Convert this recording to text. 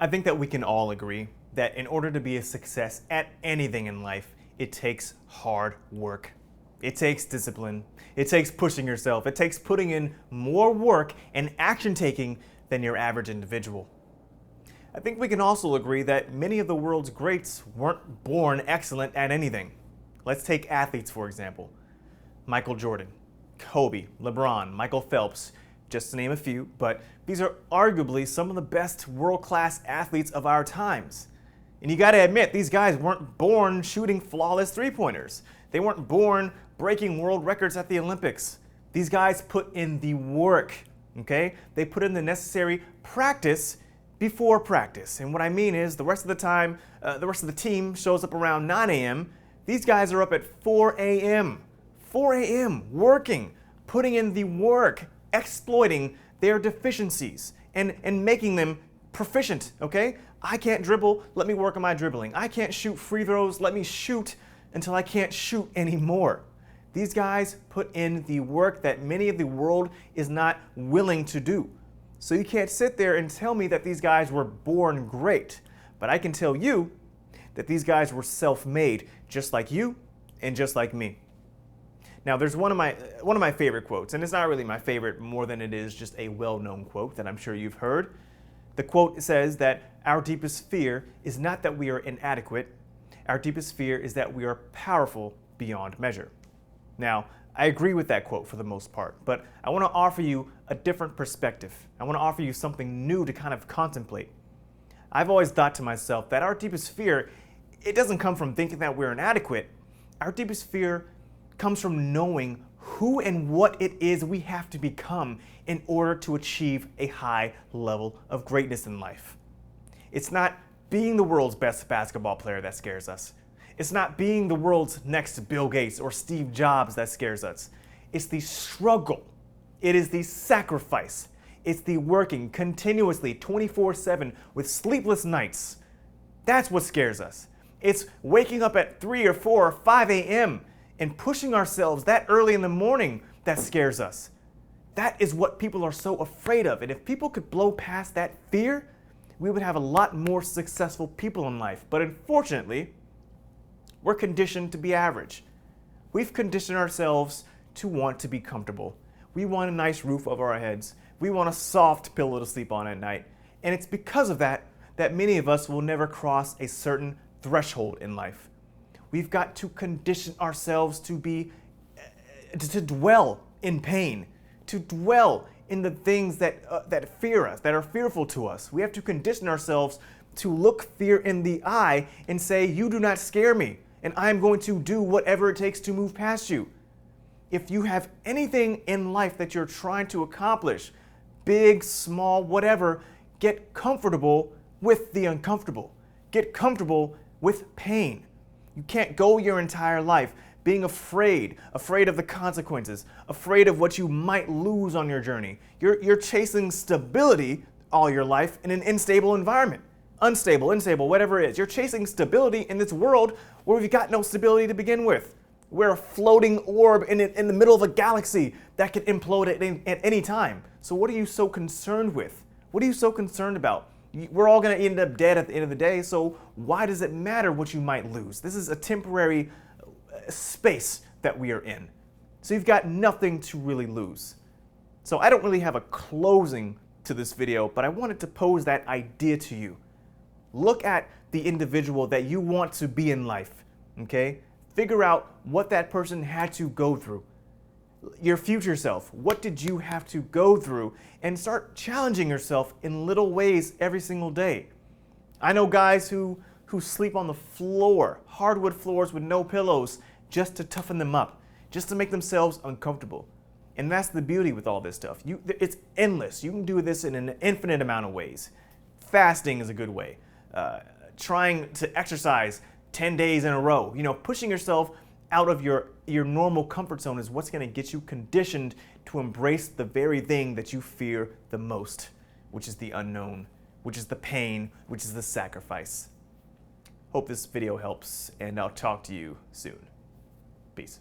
I think that we can all agree that in order to be a success at anything in life, it takes hard work. It takes discipline. It takes pushing yourself. It takes putting in more work and action taking than your average individual. I think we can also agree that many of the world's greats weren't born excellent at anything. Let's take athletes, for example. Michael Jordan, Kobe, LeBron, Michael Phelps, just to name a few, but these are arguably some of the best world-class athletes of our times. And you gotta admit, these guys weren't born shooting flawless three-pointers. They weren't born breaking world records at the Olympics. These guys put in the work, okay? They put in the necessary practice before practice. And what I mean is the rest of the time, the rest of the team shows up around 9 a.m. These guys are up at 4 a.m. 4 a.m. working, putting in the work, exploiting their deficiencies and making them proficient, okay? I can't dribble, let me work on my dribbling. I can't shoot free throws, let me shoot until I can't shoot anymore. These guys put in the work that many of the world is not willing to do. So you can't sit there and tell me that these guys were born great, but I can tell you that these guys were self-made, just like you and just like me. Now, there's one of my favorite quotes, and it's not really my favorite more than it is just a well-known quote that I'm sure you've heard. The quote says that our deepest fear is not that we are inadequate. Our deepest fear is that we are powerful beyond measure. Now, I agree with that quote for the most part, but I want to offer you a different perspective. I want to offer you something new to kind of contemplate. I've always thought to myself that our deepest fear, it doesn't come from thinking that we're inadequate. Our deepest fear comes from knowing who and what it is we have to become in order to achieve a high level of greatness in life. It's not being the world's best basketball player that scares us. It's not being the world's next Bill Gates or Steve Jobs that scares us. It's the struggle. It is the sacrifice. It's the working continuously 24/7 with sleepless nights. That's what scares us. It's waking up at 3 or 4 or 5 a.m. and pushing ourselves that early in the morning that scares us. That is what people are so afraid of. And if people could blow past that fear, we would have a lot more successful people in life. But unfortunately, we're conditioned to be average. We've conditioned ourselves to want to be comfortable. We want a nice roof over our heads. We want a soft pillow to sleep on at night. And it's because of that that many of us will never cross a certain threshold in life. We've got to condition ourselves to dwell in pain, to dwell in the things that fear us, that are fearful to us. We have to condition ourselves to look fear in the eye and say, you do not scare me, and I'm going to do whatever it takes to move past you. If you have anything in life that you're trying to accomplish, big, small, whatever, get comfortable with the uncomfortable. Get comfortable with pain. You can't go your entire life being afraid of the consequences, afraid of what you might lose on your journey. You're chasing stability all your life in an unstable environment. Unstable, whatever it is. You're chasing stability in this world where we've got no stability to begin with. We're a floating orb in the middle of a galaxy that could implode at any time. So what are you so concerned with? What are you so concerned about? We're all going to end up dead at the end of the day, so why does it matter what you might lose? This is a temporary space that we are in. So you've got nothing to really lose. So I don't really have a closing to this video, but I wanted to pose that idea to you. Look at the individual that you want to be in life, okay? Figure out what that person had to go through. Your future self, what did you have to go through? And start challenging yourself in little ways every single day. I know guys who sleep on the floor, hardwood floors with no pillows, just to toughen them up, just to make themselves uncomfortable. And that's the beauty with all this stuff. It's endless. You can do this in an infinite amount of ways. Fasting is a good way. Trying to exercise 10 days in a row. Pushing yourself out of your normal comfort zone is what's going to get you conditioned to embrace the very thing that you fear the most, which is the unknown, which is the pain, which is the sacrifice. Hope this video helps, and I'll talk to you soon. Peace.